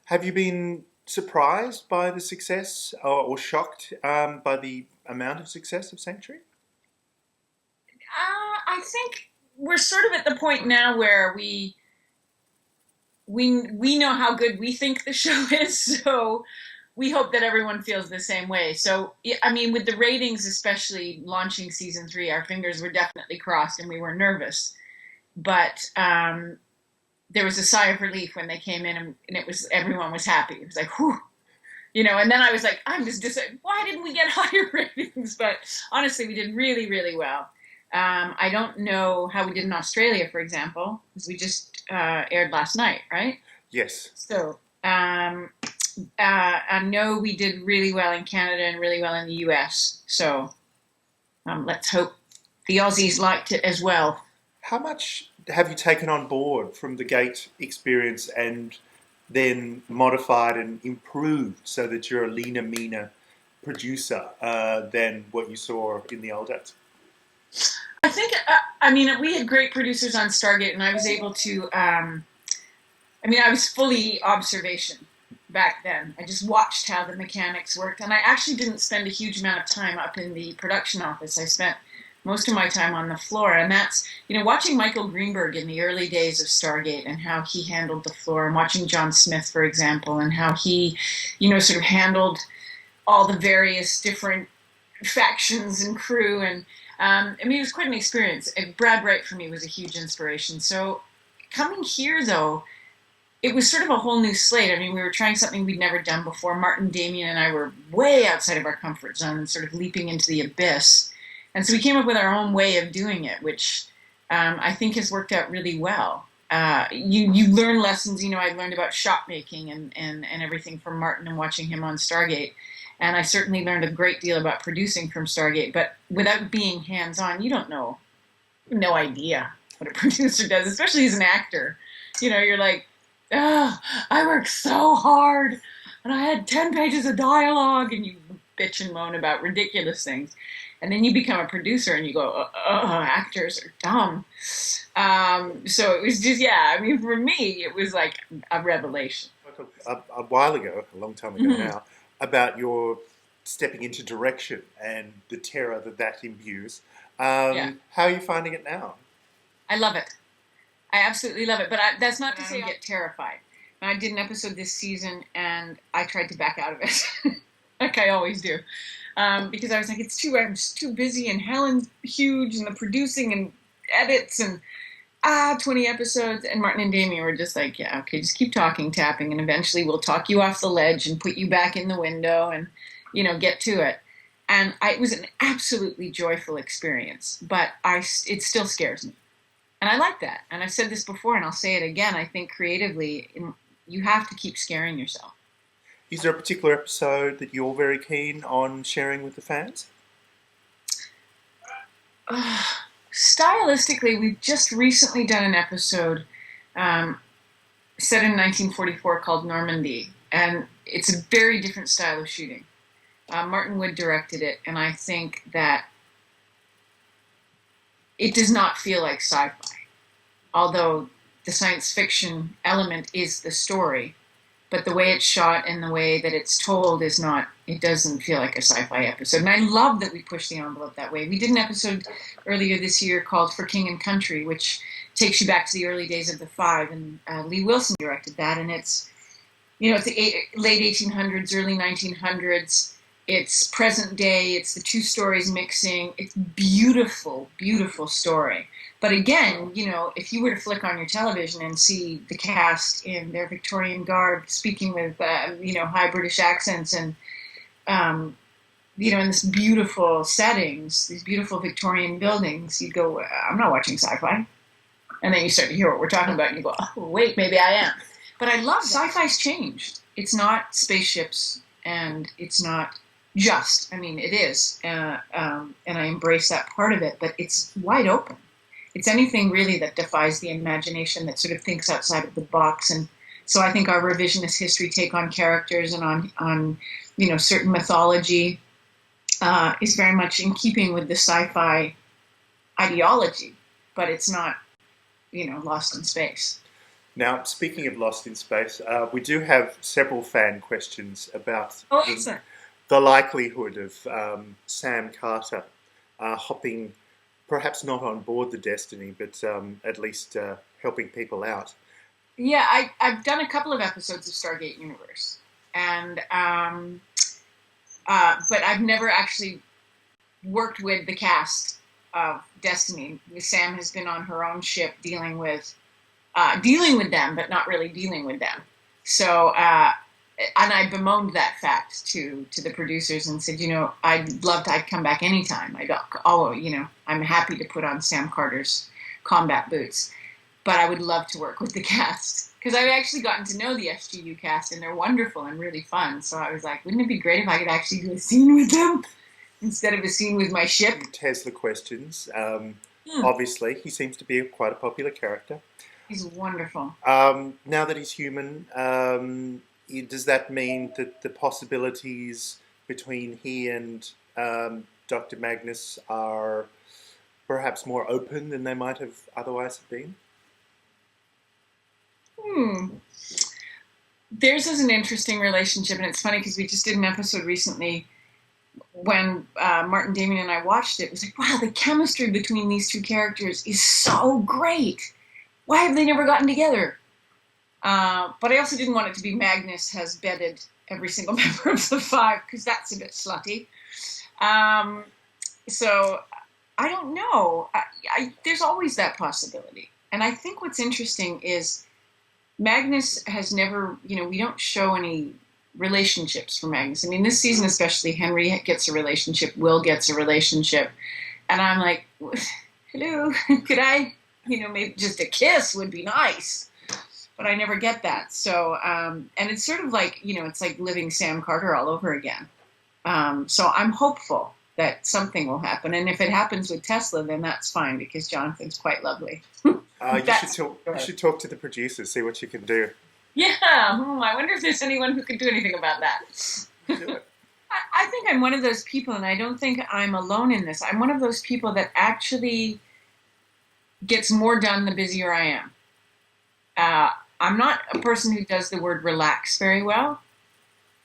Have you been surprised by the success or shocked by the amount of success of Sanctuary? I think we're sort of at the point now where we know how good we think the show is, so we hope that everyone feels the same way. So, I mean, with the ratings, especially launching season three, our fingers were definitely crossed and we were nervous. But there was a sigh of relief when they came in, and it was everyone was happy. It was like, whew, and then I was like, I'm just why didn't we get higher ratings? But honestly, we did really, really well. I don't know how we did in Australia, for example, because we just aired last night, right? Yes. So I know we did really well in Canada and really well in the US. So let's hope the Aussies liked it as well. How much have you taken on board from the Gate experience and then modified and improved so that you're a leaner, meaner producer than what you saw in the old days? I think, I mean, we had great producers on Stargate, and I was able to, I mean, I was fully observation back then. I just watched how the mechanics worked, and I actually didn't spend a huge amount of time up in the production office. I spent most of my time on the floor, and that's, watching Michael Greenberg in the early days of Stargate and how he handled the floor, and watching John Smith, for example, and how he, sort of handled all the various different factions and crew. And I mean, it was quite an experience. Brad Wright for me was a huge inspiration. So coming here, though, it was sort of a whole new slate. I mean, we were trying something we'd never done before. Martin, Damien, and I were way outside of our comfort zone and sort of leaping into the abyss. And so we came up with our own way of doing it, which I think has worked out really well. You learn lessons. I learned about shot making and everything from Martin and watching him on Stargate. And I certainly learned a great deal about producing from Stargate. But without being hands-on, you don't know, no idea what a producer does, especially as an actor. You're like, oh, I worked so hard and I had 10 pages of dialogue, and you bitch and moan about ridiculous things. And then you become a producer and you go, actors are dumb. So it was just, yeah, I mean, for me, it was like a revelation. A while ago, a long time ago Mm-hmm. now, about your stepping into direction and the terror that that imbues. Yeah, How are you finding it now? I love it. I absolutely love it. But that's not to say I get terrified. And I did an episode this season and I tried to back out of it, like I always do. Because I was like, I'm just too busy, and Helen's huge, and the producing and edits, and 20 episodes. And Martin and Damien were just like, yeah, okay, just keep talking, tapping, and eventually we'll talk you off the ledge and put you back in the window and, get to it. And it was an absolutely joyful experience, but it still scares me. And I like that. And I've said this before, and I'll say it again. I think creatively, you have to keep scaring yourself. Is there a particular episode that you're very keen on sharing with the fans? Stylistically, we've just recently done an episode um, set in 1944 called Normandy, and it's a very different style of shooting. Martin Wood directed it, and I think that it does not feel like sci-fi, although the science fiction element is the story. But the way it's shot and the way that it's told is not, it doesn't feel like a sci-fi episode. And I love that we push the envelope that way. We did an episode earlier this year called For King and Country, which takes you back to the early days of the Five, and Lee Wilson directed that. And it's the late 1800s, early 1900s. It's present day. It's the two stories mixing. It's beautiful, beautiful story. But again, if you were to flick on your television and see the cast in their Victorian garb speaking with, high British accents and, in this beautiful settings, these beautiful Victorian buildings, you'd go, I'm not watching sci-fi. And then you start to hear what we're talking about and you go, oh, wait, maybe I am. But I love sci-fi's changed. It's not spaceships, and it's not just, I mean, it is. And I embrace that part of it, but it's wide open. It's anything really that defies the imagination, that sort of thinks outside of the box. And so I think our revisionist history take on characters and on certain mythology is very much in keeping with the sci-fi ideology, but it's not, lost in space. Now, speaking of Lost in Space, we do have several fan questions about Oh, excellent. the likelihood of Sam Carter hopping, perhaps not on board the Destiny, but at least helping people out. Yeah, I've done a couple of episodes of Stargate Universe, and but I've never actually worked with the cast of Destiny. Sam has been on her own ship dealing with them, but not really dealing with them. So, and I bemoaned that fact to the producers and said, I'd come back anytime. I'm happy to put on Sam Carter's combat boots, but I would love to work with the cast because I've actually gotten to know the SGU cast and they're wonderful and really fun. So I was like, wouldn't it be great if I could actually do a scene with them instead of a scene with my ship? Tesla questions. Obviously, he seems to be quite a popular character. He's wonderful. Now that he's human, does that mean that the possibilities between he and Dr. Magnus are perhaps more open than they might have otherwise have been? Theirs is an interesting relationship, and it's funny because we just did an episode recently when Martin, Damien, and I watched it. It was like, wow, the chemistry between these two characters is so great. Why have they never gotten together? But I also didn't want it to be Magnus has bedded every single member of the five, because that's a bit slutty. So I don't know. There's always that possibility. And I think what's interesting is Magnus has never, we don't show any relationships for Magnus. I mean, this season especially, Henry gets a relationship, Will gets a relationship. And I'm like, hello, could I, maybe just a kiss would be nice. But I never get that. So, and it's sort of like, it's like living Sam Carter all over again. So I'm hopeful that something will happen. And if it happens with Tesla, then that's fine because Jonathan's quite lovely. You should talk to the producers, see what you can do. Yeah, I wonder if there's anyone who can do anything about that. Do it. I think I'm one of those people, and I don't think I'm alone in this. I'm one of those people that actually gets more done the busier I am. I'm not a person who does the word relax very well.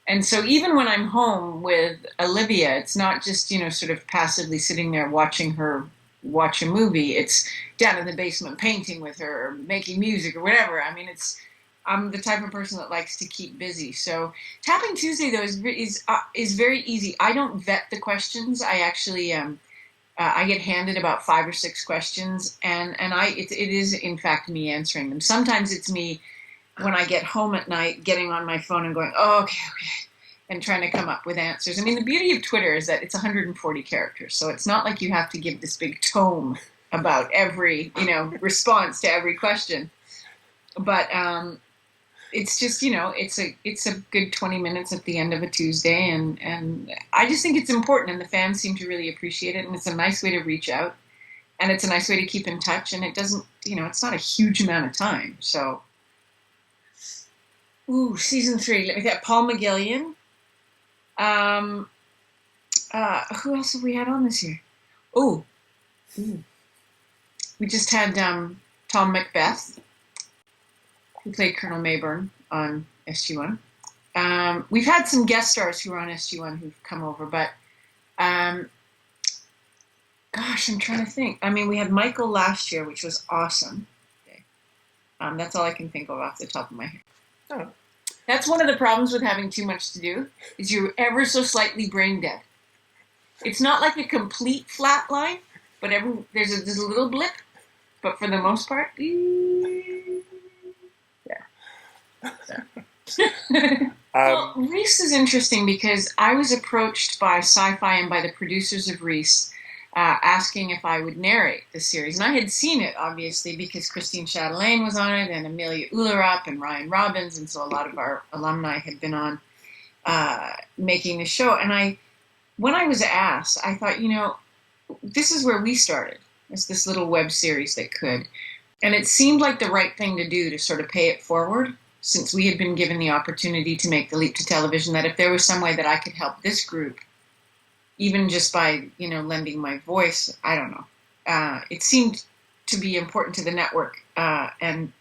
And so even when I'm home with Olivia, it's not just, sort of passively sitting there watching her watch a movie. It's down in the basement painting with her or making music or whatever. I mean, I'm the type of person that likes to keep busy. So Tapping Tuesday, though, is very easy. I don't vet the questions. I actually I get handed about 5 or 6 questions, and it is in fact me answering them. Sometimes it's me when I get home at night, getting on my phone and going, oh, okay, and trying to come up with answers. I mean, the beauty of Twitter is that it's 140 characters, so it's not like you have to give this big tome about every response to every question. But it's just it's a good 20 minutes at the end of a Tuesday, and I just think it's important, and the fans seem to really appreciate it, and it's a nice way to reach out, and it's a nice way to keep in touch, and it doesn't it's not a huge amount of time. So season 3, let me get Paul McGillion. Who else have we had on this year? We just had Tom Macbeth, who played Colonel Mayburn on SG-1. We've had some guest stars who are on SG-1 who've come over, but I'm trying to think. I mean, we had Michael last year, which was awesome. Okay. That's all I can think of off the top of my head. Oh. That's one of the problems with having too much to do, is you're ever so slightly brain dead. It's not like a complete flat line, but there's a little blip, but for the most part, Well, Reese is interesting because I was approached by Sci-Fi and by the producers of Reese asking if I would narrate the series. And I had seen it, obviously, because Christine Chatelaine was on it, and Amelia Ullerup and Ryan Robbins, and so a lot of our alumni had been on making the show. And when I was asked, I thought, this is where we started. It's this little web series that could. And it seemed like the right thing to do to sort of pay it forward, since we had been given the opportunity to make the leap to television, that if there was some way that I could help this group, even just by, lending my voice, I don't know. It seemed to be important to the network and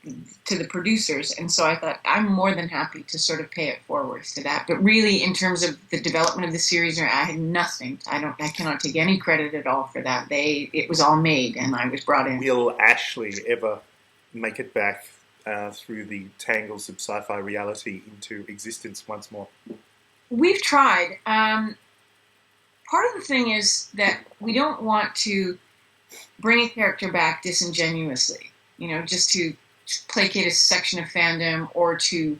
to the producers. And so I thought I'm more than happy to sort of pay it forwards to that. But really, in terms of the development of the series, I had nothing. I cannot take any credit at all for that. It was all made, and I was brought in. Will Ashley ever make it back through the tangles of sci-fi reality into existence once more? We've tried. Part of the thing is that we don't want to bring a character back disingenuously, just to placate a section of fandom or to...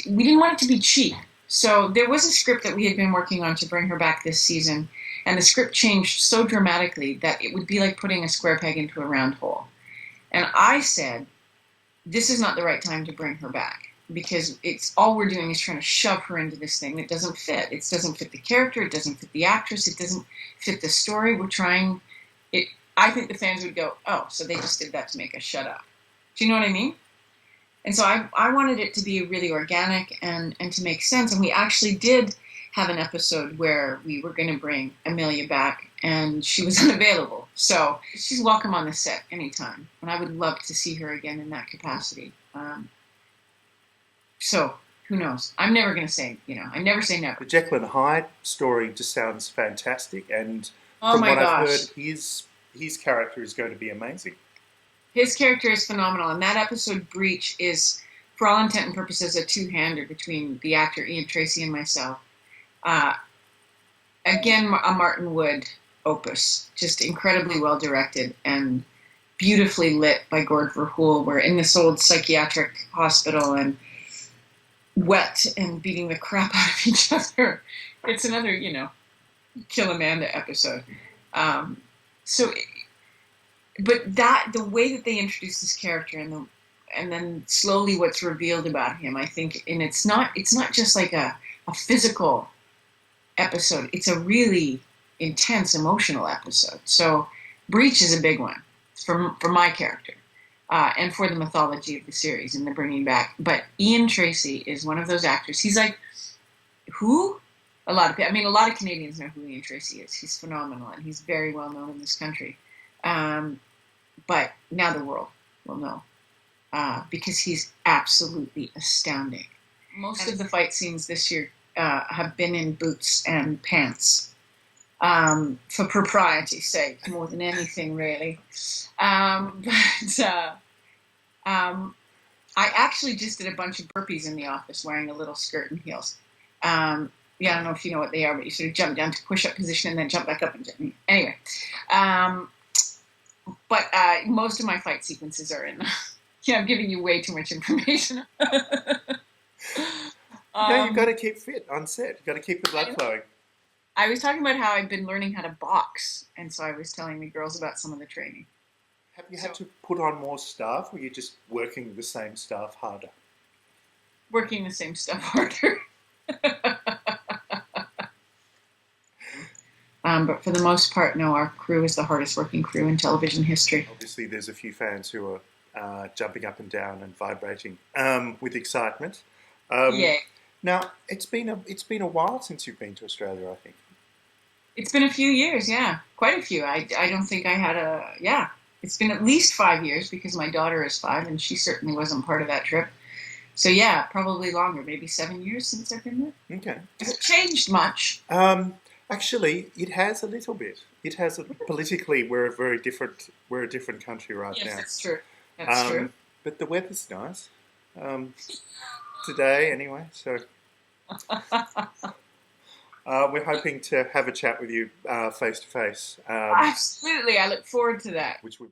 we didn't want it to be cheap. So there was a script that we had been working on to bring her back this season, and the script changed so dramatically that it would be like putting a square peg into a round hole. And I said, this is not the right time to bring her back, because it's all we're doing is trying to shove her into this thing that doesn't fit. It doesn't fit the character. It doesn't fit the actress. It doesn't fit the story. We're trying... I think the fans would go, oh, so they just did that to make us shut up. Do you know what I mean? And so I wanted it to be really organic and to make sense. And we actually did have an episode where we were going to bring Amelia back, and she was unavailable. So she's welcome on the set anytime. And I would love to see her again in that capacity. So who knows? I'm never going to say, I never say never. The Jekyll and Hyde story just sounds fantastic. And oh from my what gosh. I've heard, his character is going to be amazing. His character is phenomenal, and that episode, Breach, is, for all intent and purposes, a two-hander between the actor Ian Tracy and myself. Again, a Martin Wood opus, just incredibly well-directed and beautifully lit by Gord Verhoeven. We're in this old psychiatric hospital and wet and beating the crap out of each other. It's another, Kill Amanda episode. But the way that they introduce this character and then slowly what's revealed about him, I think, and it's not just like a physical episode. It's a really intense emotional episode. So Breach is a big one for my character and for the mythology of the series and the bringing back. But Ian Tracy is one of those actors. He's like, who? A lot of Canadians know who Ian Tracy is. He's phenomenal, and he's very well known in this country. But now the world will know because he's absolutely astounding. Most of the fight scenes this year have been in boots and pants for propriety's sake, more than anything, really. I actually just did a bunch of burpees in the office wearing a little skirt and heels. I don't know if you know what they are, but you sort of jump down to push-up position and then jump back up. Anyway. But most of my fight sequences are in... I'm giving you way too much information. You've got to keep fit on set. You've got to keep the blood flowing. I was talking about how I've been learning how to box, and so I was telling the girls about some of the training. Have you had to put on more staff, or are you just working the same staff harder? Working the same stuff harder. But for the most part, no, our crew is the hardest working crew in television history. Obviously, there's a few fans who are jumping up and down and vibrating with excitement. Yeah. Now, it's been a while since you've been to Australia, I think. It's been a few years, yeah. Quite a few. I don't think I had it's been at least 5 years because my daughter is 5 and she certainly wasn't part of that trip. So yeah, probably longer, maybe 7 years since I've been there. Okay. Has it changed much? Actually, it has a little bit. It has politically, we're a different country right now. Yes, that's true. That's true. But the weather's nice. Today, anyway. So we're hoping to have a chat with you face to face. Absolutely, I look forward to that. Which would